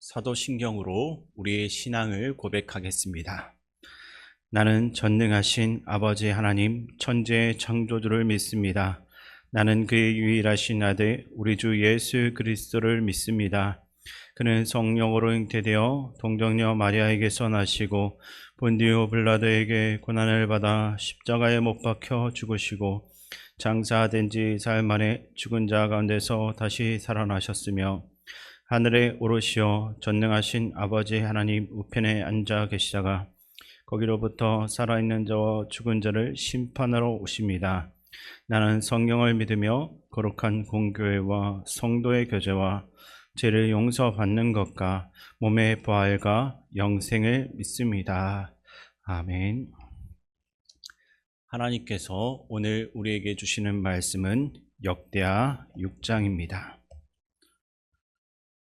사도신경으로 우리의 신앙을 고백하겠습니다. 나는 전능하신 아버지 하나님 천지의 창조주를 믿습니다. 나는 그의 유일하신 아들 우리 주 예수 그리스도를 믿습니다. 그는 성령으로 잉태되어 동정녀 마리아에게서 나시고 본디오 빌라도에게 고난을 받아 십자가에 못 박혀 죽으시고 장사된 지 사흘 만에 죽은 자 가운데서 다시 살아나셨으며 하늘에 오르시어 전능하신 아버지 하나님 우편에 앉아 계시다가 거기로부터 살아있는 자와 죽은 자를 심판하러 오십니다. 나는 성령을 믿으며 거룩한 공교회와 성도의 교제와 죄를 용서받는 것과 몸의 부활과 영생을 믿습니다. 아멘. 하나님께서 오늘 우리에게 주시는 말씀은 역대하 6장입니다.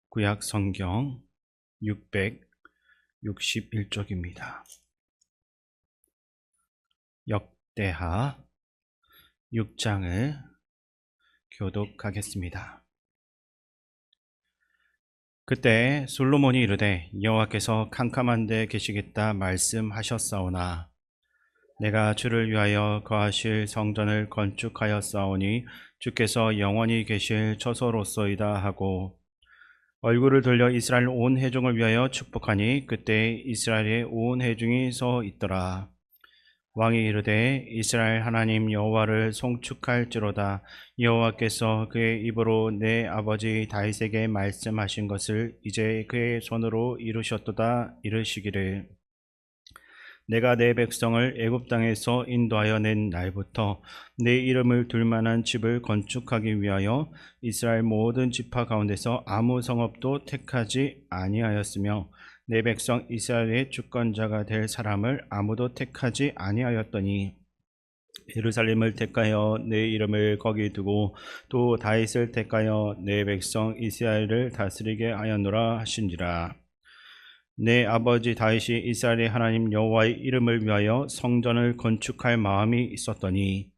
구약 성경 661쪽입니다. 역대하 6장을 교독하겠습니다. 그때 솔로몬이 이르되 여호와께서 캄캄한 데 계시겠다 말씀하셨사오나 내가 주를 위하여 거하실 성전을 건축하였사오니 주께서 영원히 계실 처소로소이다 하고 얼굴을 돌려 이스라엘 온 회중을 위하여 축복하니 그때 이스라엘의 온 회중이 서 있더라. 왕이 이르되 이스라엘 하나님 여호와를 송축할지로다. 여호와께서 그의 입으로 내 아버지 다윗에게 말씀하신 것을 이제 그의 손으로 이루셨도다. 이르시기를 내가 내 백성을 애굽 땅에서 인도하여 낸 날부터 내 이름을 둘 만한 집을 건축하기 위하여 이스라엘 모든 지파 가운데서 아무 성읍도 택하지 아니하였으며 내 백성 이스라엘의 주권자가 될 사람을 아무도 택하지 아니하였더니 예루살렘을 택하여 내 이름을 거기 두고 또 다윗을 택하여 내 백성 이스라엘을 다스리게 하였노라 하신지라. 내 아버지 다윗이 이스라엘의 하나님 여호와의 이름을 위하여 성전을 건축할 마음이 있었더니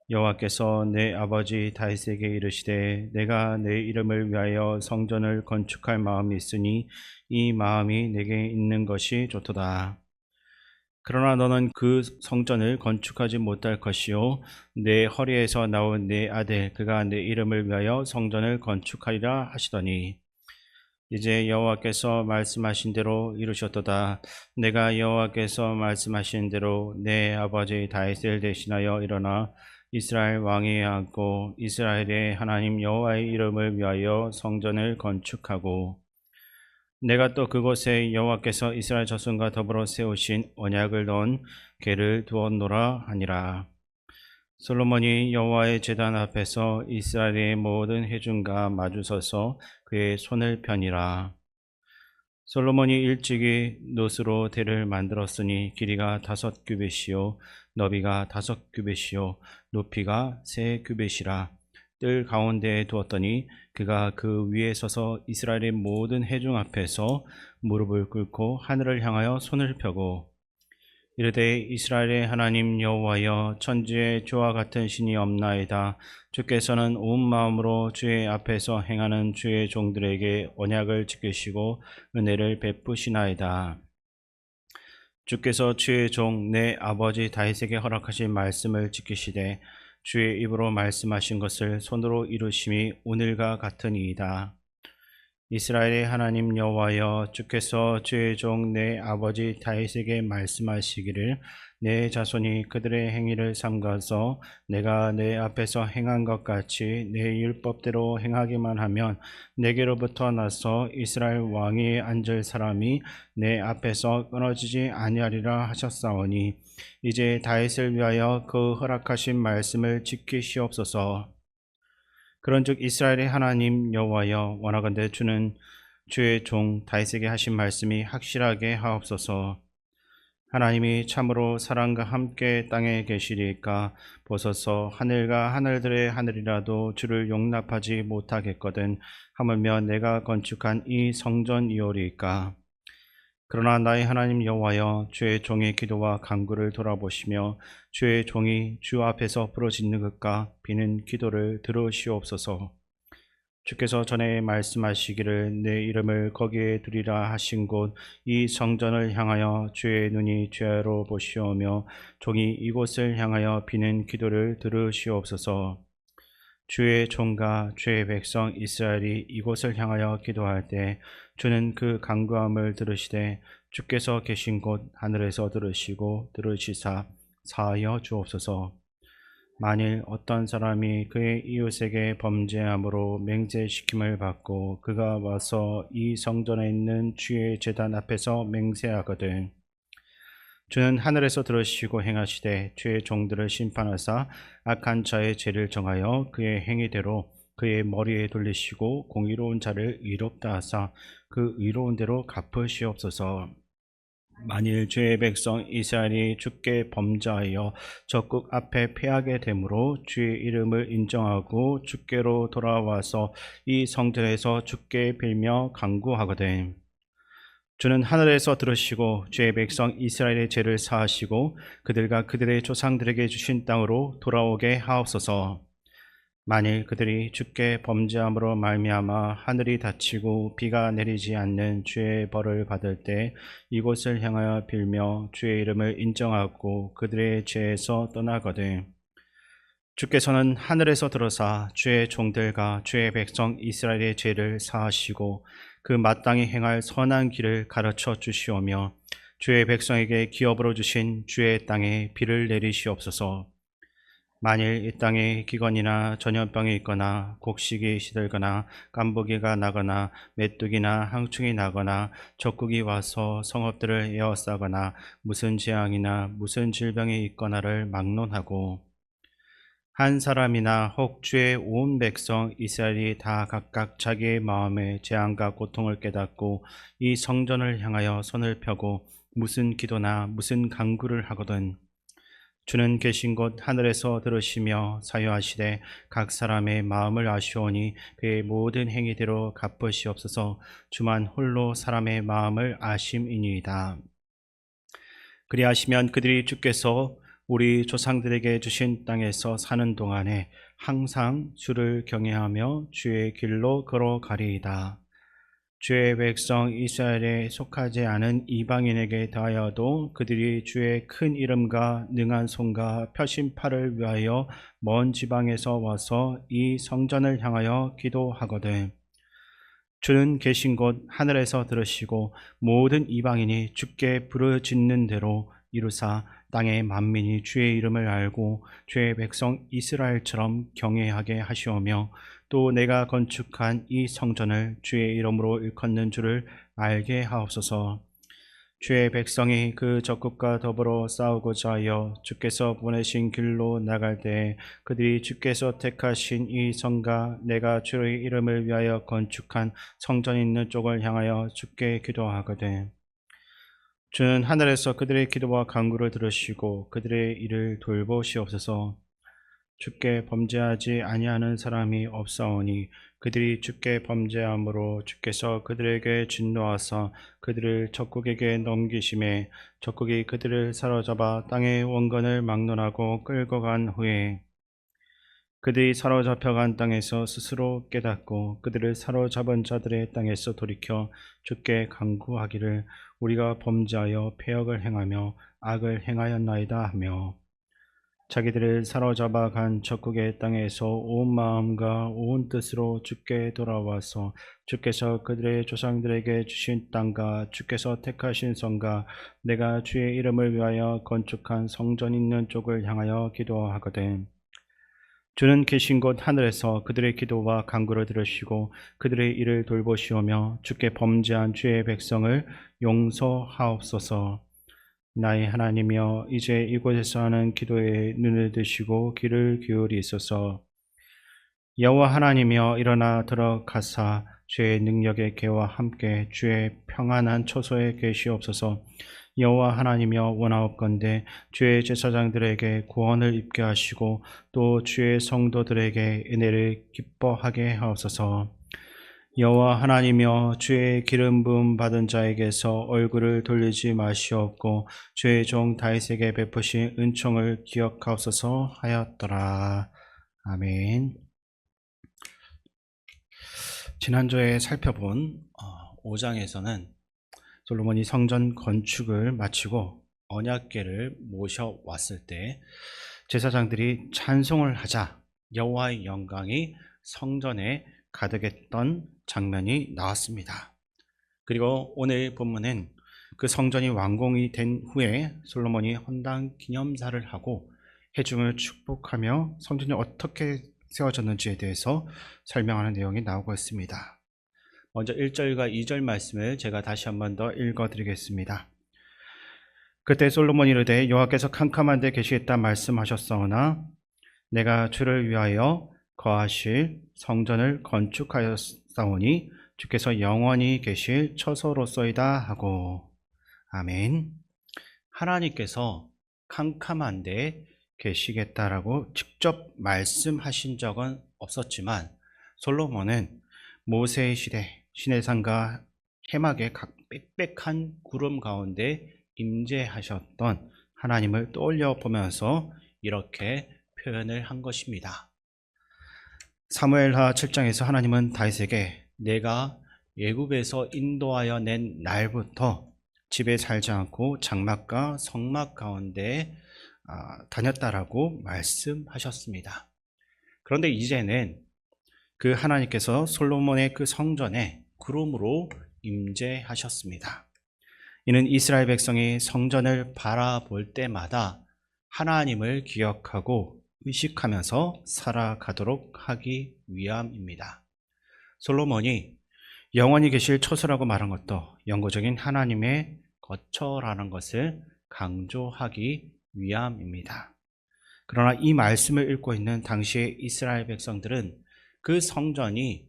여호와께서 내 아버지 다윗에게 이르시되 내가 내 이름을 위하여 성전을 건축할 마음이 있으니 이 마음이 내게 있는 것이 좋도다. 그러나 너는 그 성전을 건축하지 못할 것이요 내 허리에서 나온 내 아들 그가 내 이름을 위하여 성전을 건축하리라 하시더니 이제 여호와께서 말씀하신 대로 이루셨도다. 내가 여호와께서 말씀하신 대로 내 아버지 다윗을 대신하여 일어나 이스라엘 왕위에 앉고 이스라엘의 하나님 여호와의 이름을 위하여 성전을 건축하고 내가 또 그곳에 여호와께서 이스라엘 자손과 더불어 세우신 언약을 넣은 궤를 두었노라 하니라. 솔로몬이 여호와의 제단 앞에서 이스라엘의 모든 회중과 마주서서 그의 손을 펴니라. 솔로몬이 일찍이 놋으로 대를 만들었으니 길이가 5규빗이요 너비가 5규빗이요 높이가 3규빗이라. 뜰 가운데에 두었더니 그가 그 위에 서서 이스라엘의 모든 회중 앞에서 무릎을 꿇고 하늘을 향하여 손을 펴고 이르되 이스라엘의 하나님 여호와여 천지에 주와 같은 신이 없나이다. 주께서는 온 마음으로 주의 앞에서 행하는 주의 종들에게 언약을 지키시고 은혜를 베푸시나이다. 주께서 주의 종 내 아버지 다윗에게 허락하신 말씀을 지키시되 주의 입으로 말씀하신 것을 손으로 이루심이 오늘과 같으니이다. 이스라엘의 하나님 여호와여 주께서 주의 종 내 아버지 다윗에게 말씀하시기를 내 자손이 그들의 행위를 삼가서 내가 내 앞에서 행한 것 같이 내 율법대로 행하기만 하면 내게로부터 나서 이스라엘 왕위에 앉을 사람이 내 앞에서 끊어지지 아니하리라 하셨사오니 이제 다윗을 위하여 그 허락하신 말씀을 지키시옵소서. 그런즉 이스라엘의 하나님 여호와여 원하건대 주는 주의 종 다윗에게 하신 말씀이 확실하게 하옵소서. 하나님이 참으로 사랑과 함께 땅에 계시리까 보소서. 하늘과 하늘들의 하늘이라도 주를 용납하지 못하겠거든 하물며 내가 건축한 이 성전이오리까. 그러나 나의 하나님 여호와여 주의 종의 기도와 간구를 돌아보시며 주의 종이 주 앞에서 부르짖는 것과 비는 기도를 들으시옵소서. 주께서 전에 말씀하시기를 내 이름을 거기에 두리라 하신 곳 이 성전을 향하여 주의 눈이 죄로 보시오며 종이 이곳을 향하여 비는 기도를 들으시옵소서. 주의 종과 주의 백성 이스라엘이 이곳을 향하여 기도할 때 주는 그 간구함을 들으시되 주께서 계신 곳 하늘에서 들으시고 들으시사 사하여 주옵소서. 만일 어떤 사람이 그의 이웃에게 범죄함으로 맹세시킴을 받고 그가 와서 이 성전에 있는 주의 제단 앞에서 맹세하거든 주는 하늘에서 들으시고 행하시되 주의 종들을 심판하사 악한 자의 죄를 정하여 그의 행위대로 그의 머리에 돌리시고 공의로운 자를 의롭다 하사 그 의로운 대로 갚으시옵소서. 만일 주의 백성 이스라엘이 주께 범죄하여 적국 앞에 패하게 되므로 주의 이름을 인정하고 주께로 돌아와서 이 성전에서 주께 빌며 간구하거든 주는 하늘에서 들으시고 주의 백성 이스라엘의 죄를 사하시고 그들과 그들의 조상들에게 주신 땅으로 돌아오게 하옵소서. 만일 그들이 주께 범죄함으로 말미암아 하늘이 닫히고 비가 내리지 않는 주의 벌을 받을 때 이곳을 향하여 빌며 주의 이름을 인정하고 그들의 죄에서 떠나거든 주께서는 하늘에서 들어사 주의 종들과 주의 백성 이스라엘의 죄를 사하시고 그 마땅히 행할 선한 길을 가르쳐 주시오며 주의 백성에게 기업으로 주신 주의 땅에 비를 내리시옵소서. 만일 이 땅에 기근이나 전염병이 있거나 곡식이 시들거나 깐부기가 나거나 메뚜기나 항충이 나거나 적국이 와서 성읍들을 에워싸거나 무슨 재앙이나 무슨 질병이 있거나를 막론하고 한 사람이나 혹 주의 온 백성 이스라엘이 다 각각 자기의 마음의 재앙과 고통을 깨닫고 이 성전을 향하여 손을 펴고 무슨 기도나 무슨 간구를 하거든 주는 계신 곳 하늘에서 들으시며 사유하시되 각 사람의 마음을 아시오니 그의 모든 행위대로 갚으시옵소서. 주만 홀로 사람의 마음을 아심이니이다. 그리하시면 그들이 주께서 우리 조상들에게 주신 땅에서 사는 동안에 항상 주를 경외하며 주의 길로 걸어가리이다. 주의 백성 이스라엘에 속하지 않은 이방인에게 대하여도 그들이 주의 큰 이름과 능한 손과 펴신 팔을 위하여 먼 지방에서 와서 이 성전을 향하여 기도하거든 주는 계신 곳 하늘에서 들으시고 모든 이방인이 주께 부르짖는 대로 이루사 땅의 만민이 주의 이름을 알고 주의 백성 이스라엘처럼 경외하게 하시오며 또 내가 건축한 이 성전을 주의 이름으로 일컫는 줄을 알게 하옵소서. 주의 백성이 그 적국과 더불어 싸우고자 하여 주께서 보내신 길로 나갈 때 그들이 주께서 택하신 이 성과 내가 주의 이름을 위하여 건축한 성전이 있는 쪽을 향하여 주께 기도하거든 주는 하늘에서 그들의 기도와 간구를 들으시고 그들의 일을 돌보시옵소서. 주께 범죄하지 아니하는 사람이 없사오니 그들이 주께 범죄함으로 주께서 그들에게 진노하사 그들을 적국에게 넘기심에 적국이 그들을 사로잡아 땅의 원건을 막론하고 끌고 간 후에 그들이 사로잡혀간 땅에서 스스로 깨닫고 그들을 사로잡은 자들의 땅에서 돌이켜 주께 간구하기를 우리가 범죄하여 패역을 행하며 악을 행하였나이다 하며 자기들을 사로잡아 간 적국의 땅에서 온 마음과 온 뜻으로 주께 돌아와서 주께서 그들의 조상들에게 주신 땅과 주께서 택하신 성과 내가 주의 이름을 위하여 건축한 성전 있는 쪽을 향하여 기도하거든 주는 계신 곳 하늘에서 그들의 기도와 간구를 들으시고 그들의 일을 돌보시오며 주께 범죄한 주의 백성을 용서하옵소서. 나의 하나님이여 이제 이곳에서 하는 기도에 눈을 드시고 귀를 기울이소서. 여호와 하나님이여 일어나 들어가사 주의 능력의 개와 함께 주의 평안한 처소에 계시옵소서. 여호와 하나님이여 원하옵건대 주의 제사장들에게 구원을 입게 하시고 또 주의 성도들에게 은혜를 기뻐하게 하옵소서. 여호와 하나님이여 주의 기름 부음 받은 자에게서 얼굴을 돌리지 마시옵고 주의 종 다윗에게 베푸신 은총을 기억하옵소서 하였더라. 아멘. 지난주에 살펴본 5장에서는 솔로몬이 성전 건축을 마치고 언약궤를 모셔왔을 때 제사장들이 찬송을 하자 여호와의 영광이 성전에 가득했던 장면이 나왔습니다. 그리고 오늘 본문은 그 성전이 완공이 된 후에 솔로몬이 헌당 기념사를 하고 회중을 축복하며 성전이 어떻게 세워졌는지에 대해서 설명하는 내용이 나오고 있습니다. 먼저 1절과 2절 말씀을 제가 다시 한 번 더 읽어드리겠습니다. 그때 솔로몬이 이르되 여호와께서 캄캄한 데 계시겠다 말씀하셨사오나 내가 주를 위하여 거하실 성전을 건축하였사오니 주께서 영원히 계실 처소로소이다 하고. 아멘. 하나님께서 캄캄한 데 계시겠다라고 직접 말씀하신 적은 없었지만 솔로몬은 모세의 시대 시내산과 해막의 각 빽빽한 구름 가운데 임재하셨던 하나님을 떠올려 보면서 이렇게 표현을 한 것입니다. 사무엘하 7장에서 하나님은 다윗에게 내가 애굽에서 인도하여 낸 날부터 집에 살지 않고 장막과 성막 가운데 다녔다라고 말씀하셨습니다. 그런데 이제는 그 하나님께서 솔로몬의 그 성전에 구름으로 임재하셨습니다. 이는 이스라엘 백성이 성전을 바라볼 때마다 하나님을 기억하고 의식하면서 살아가도록 하기 위함입니다. 솔로몬이 영원히 계실 처소라고 말한 것도 영구적인 하나님의 거처라는 것을 강조하기 위함입니다. 그러나 이 말씀을 읽고 있는 당시의 이스라엘 백성들은 그 성전이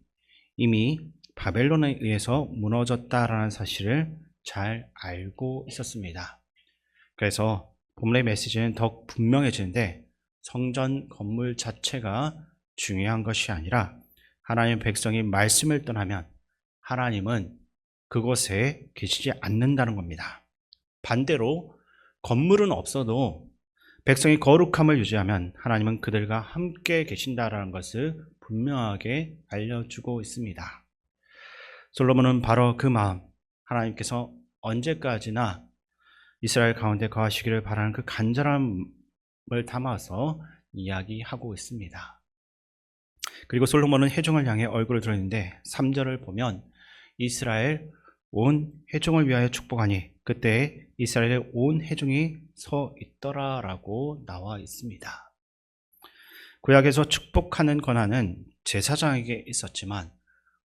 이미 바벨론에 의해서 무너졌다라는 사실을 잘 알고 있었습니다. 그래서 본문의 메시지는 더욱 분명해지는데 성전 건물 자체가 중요한 것이 아니라 하나님의 백성이 말씀을 떠나면 하나님은 그곳에 계시지 않는다는 겁니다. 반대로 건물은 없어도 백성이 거룩함을 유지하면 하나님은 그들과 함께 계신다라는 것을 분명하게 알려주고 있습니다. 솔로몬은 바로 그 마음, 하나님께서 언제까지나 이스라엘 가운데 거하시기를 바라는 그 간절함을 담아서 이야기하고 있습니다. 그리고 솔로몬은 회중을 향해 얼굴을 들었는데 3절을 보면 이스라엘 온 회중을 위하여 축복하니 그때 이스라엘의 온 회중이 서 있더라라고 나와 있습니다. 구약에서 축복하는 권한은 제사장에게 있었지만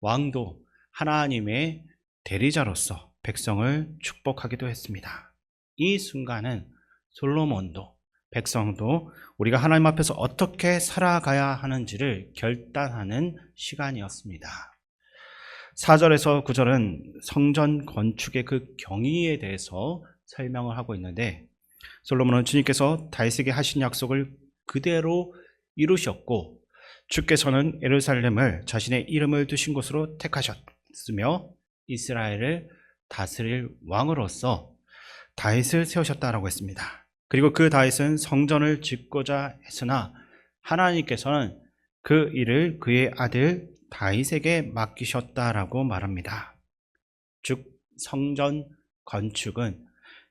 왕도 하나님의 대리자로서 백성을 축복하기도 했습니다. 이 순간은 솔로몬도 백성도 우리가 하나님 앞에서 어떻게 살아가야 하는지를 결단하는 시간이었습니다. 4절에서 9절은 성전 건축의 그 경위에 대해서 설명을 하고 있는데 솔로몬은 주님께서 다윗에게 하신 약속을 그대로 이루셨고 주께서는 예루살렘을 자신의 이름을 두신 곳으로 택하셨으며 이스라엘을 다스릴 왕으로서 다윗을 세우셨다라고 했습니다. 그리고 그 다윗은 성전을 짓고자 했으나 하나님께서는 그 일을 그의 아들 다윗에게 맡기셨다라고 말합니다. 즉 성전 건축은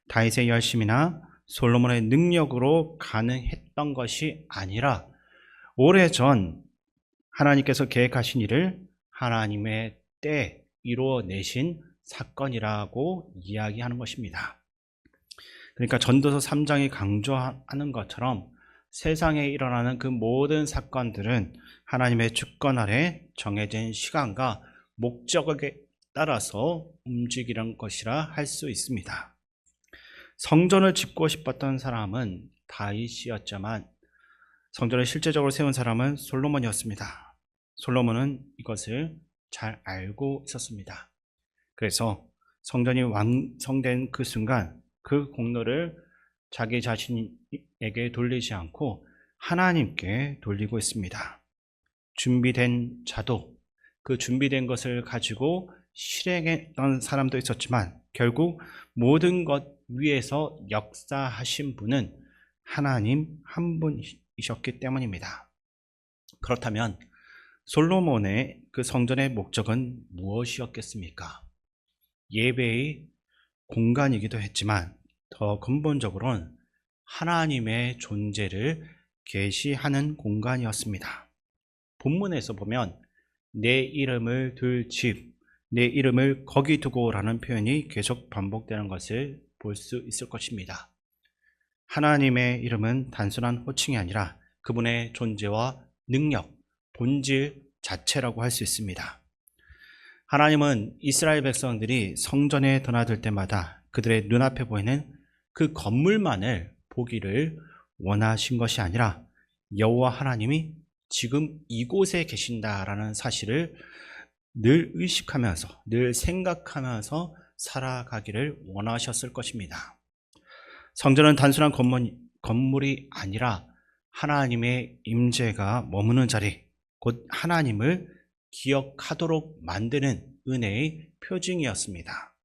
다윗의 열심이나 솔로몬의 능력으로 가능했던 것이 아니라 오래전 하나님께서 계획하신 일을 하나님의 때에 이루어내신 사건이라고 이야기하는 것입니다. 그러니까 전도서 3장이 강조하는 것처럼 세상에 일어나는 그 모든 사건들은 하나님의 주권 아래 정해진 시간과 목적에 따라서 움직이는 것이라 할 수 있습니다. 성전을 짓고 싶었던 사람은 다윗이었지만 성전을 실제적으로 세운 사람은 솔로몬이었습니다. 솔로몬은 이것을 잘 알고 있었습니다. 그래서 성전이 완성된 그 순간 그 공로를 자기 자신에게 돌리지 않고 하나님께 돌리고 있습니다. 준비된 자도 그 준비된 것을 가지고 실행했던 사람도 있었지만 결국 모든 것 위에서 역사하신 분은 하나님 한 분이셨기 때문입니다. 그렇다면 솔로몬의 그 성전의 목적은 무엇이었겠습니까? 예배의 공간이기도 했지만 더 근본적으로는 하나님의 존재를 계시하는 공간이었습니다. 본문에서 보면 내 이름을 둘 집, 내 이름을 거기 두고라는 표현이 계속 반복되는 것을 볼 수 있을 것입니다. 하나님의 이름은 단순한 호칭이 아니라 그분의 존재와 능력, 본질 자체라고 할 수 있습니다. 하나님은 이스라엘 백성들이 성전에 드나들 때마다 그들의 눈앞에 보이는 그 건물만을 보기를 원하신 것이 아니라 여호와 하나님이 지금 이곳에 계신다라는 사실을 늘 의식하면서, 늘 생각하면서 살아가기를 원하셨을 것입니다. 성전은 단순한 건물이 아니라 하나님의 임재가 머무는 자리, 곧 하나님을 기억하도록 만드는 은혜의 표징이었습니다.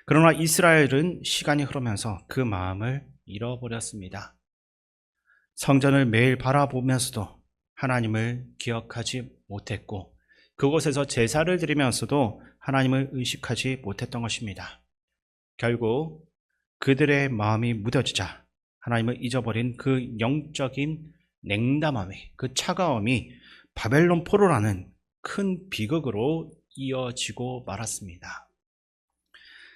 그러나 이스라엘은 시간이 흐르면서 그 마음을 잃어버렸습니다. 성전을 매일 바라보면서도 하나님을 기억하지 못했고 그곳에서 제사를 드리면서도 하나님을 의식하지 못했던 것입니다. 결국 그들의 마음이 무뎌지자 하나님을 잊어버린 그 영적인 냉담함이, 그 차가움이 바벨론 포로라는 큰 비극으로 이어지고 말았습니다.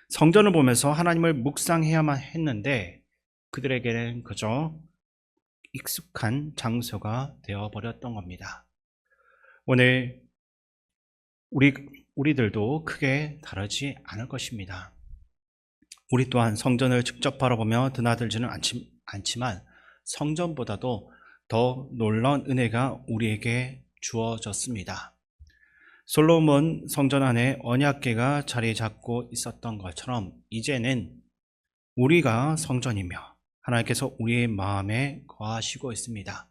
성전을 보면서 하나님을 묵상해야만 했는데 그들에게는 그저 익숙한 장소가 되어버렸던 겁니다. 오늘 우리들도 크게 다르지 않을 것입니다. 우리 또한 성전을 직접 바라보며 드나들지는 않지만 성전보다도 더 놀라운 은혜가 우리에게 주어졌습니다. 솔로몬 성전 안에 언약궤가 자리 잡고 있었던 것처럼 이제는 우리가 성전이며 하나님께서 우리의 마음에 거하시고 있습니다.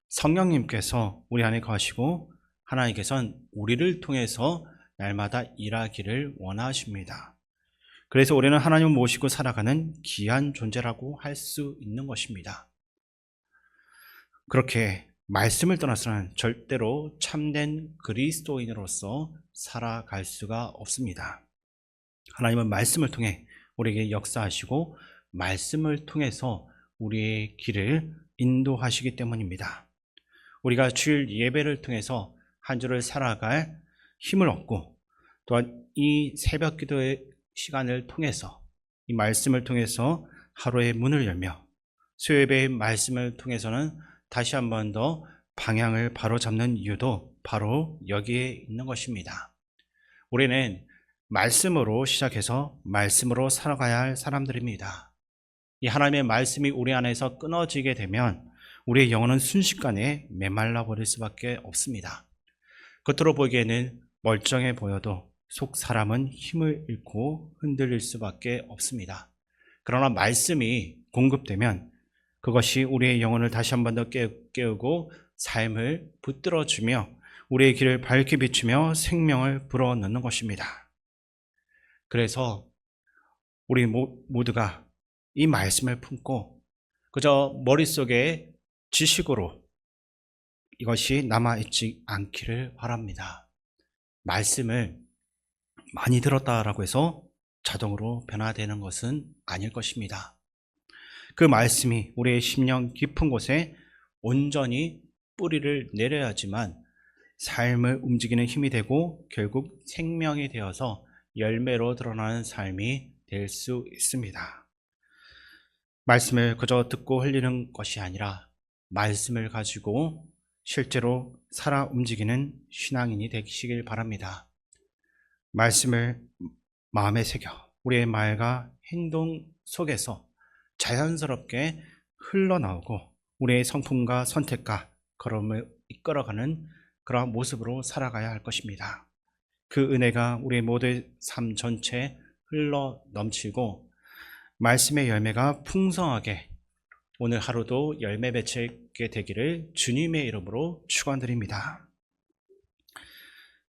성령님께서 우리 안에 거하시고 하나님께서는 우리를 통해서 날마다 일하기를 원하십니다. 그래서 우리는 하나님을 모시고 살아가는 귀한 존재라고 할 수 있는 것입니다. 그렇게 말씀을 떠나서는 절대로 참된 그리스도인으로서 살아갈 수가 없습니다. 하나님은 말씀을 통해 우리에게 역사하시고 말씀을 통해서 우리의 길을 인도하시기 때문입니다. 우리가 주일 예배를 통해서 한 주를 살아갈 힘을 얻고 또한 이 새벽 기도의 시간을 통해서 이 말씀을 통해서 하루의 문을 열며 수요예배의 말씀을 통해서는 다시 한 번 더 방향을 바로잡는 이유도 바로 여기에 있는 것입니다. 우리는 말씀으로 시작해서 말씀으로 살아가야 할 사람들입니다. 이 하나님의 말씀이 우리 안에서 끊어지게 되면 우리의 영혼은 순식간에 메말라 버릴 수밖에 없습니다. 겉으로 보기에는 멀쩡해 보여도 속 사람은 힘을 잃고 흔들릴 수밖에 없습니다. 그러나 말씀이 공급되면 그것이 우리의 영혼을 다시 한 번 더 깨우고 삶을 붙들어주며 우리의 길을 밝게 비추며 생명을 불어넣는 것입니다. 그래서 우리 모두가 이 말씀을 품고 그저 머릿속에 지식으로 이것이 남아있지 않기를 바랍니다. 말씀을 많이 들었다라고 해서 자동으로 변화되는 것은 아닐 것입니다. 그 말씀이 우리의 심령 깊은 곳에 온전히 뿌리를 내려야지만 삶을 움직이는 힘이 되고 결국 생명이 되어서 열매로 드러나는 삶이 될 수 있습니다. 말씀을 그저 듣고 흘리는 것이 아니라 말씀을 가지고 실제로 살아 움직이는 신앙인이 되시길 바랍니다. 말씀을 마음에 새겨 우리의 말과 행동 속에서 자연스럽게 흘러나오고 우리의 성품과 선택과 걸음을 이끌어가는 그러한 모습으로 살아가야 할 것입니다. 그 은혜가 우리의 모두의 삶 전체에 흘러 넘치고 말씀의 열매가 풍성하게 오늘 하루도 열매 맺게 되기를 주님의 이름으로 축원드립니다.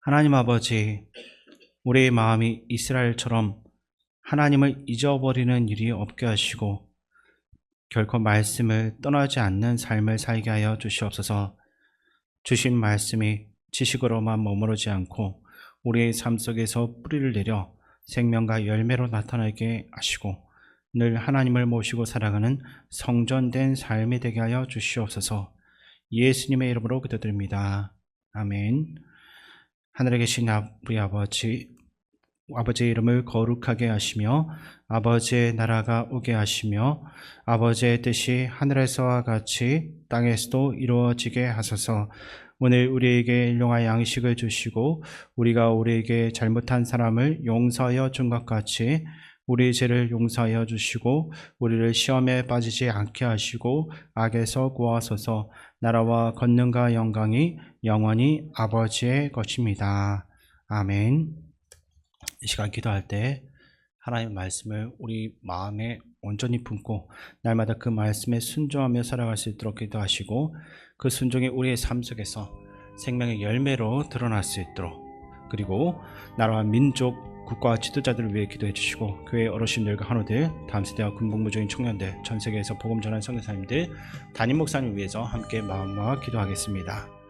하나님 아버지, 우리의 마음이 이스라엘처럼 하나님을 잊어버리는 일이 없게 하시고 결코 말씀을 떠나지 않는 삶을 살게 하여 주시옵소서. 주신 말씀이 지식으로만 머무르지 않고 우리의 삶 속에서 뿌리를 내려 생명과 열매로 나타나게 하시고 늘 하나님을 모시고 살아가는 성전된 삶이 되게 하여 주시옵소서. 예수님의 이름으로 기도드립니다. 아멘. 하늘에 계신 우리 아버지의 이름을 거룩하게 하시며 아버지의 나라가 오게 하시며 아버지의 뜻이 하늘에서와 같이 땅에서도 이루어지게 하소서. 오늘 우리에게 일용할 양식을 주시고 우리가 우리에게 잘못한 사람을 용서하여 준 것 같이 우리 죄를 용서하여 주시고 우리를 시험에 빠지지 않게 하시고 악에서 구하소서. 나라와 권능과 영광이 영원히 아버지의 것입니다. 아멘. 이 시간 기도할 때 하나님의 말씀을 우리 마음에 온전히 품고 날마다 그 말씀에 순종하며 살아갈 수 있도록 기도하시고 그 순종이 우리의 삶 속에서 생명의 열매로 드러날 수 있도록, 그리고 나라와 민족, 국가와 지도자들을 위해 기도해 주시고 교회 어르신들과 한우들, 다음 세대와 군복무중인 청년들, 전 세계에서 복음 전하는 선교사님들, 담임 목사님을 위해서 함께 마음과 기도하겠습니다.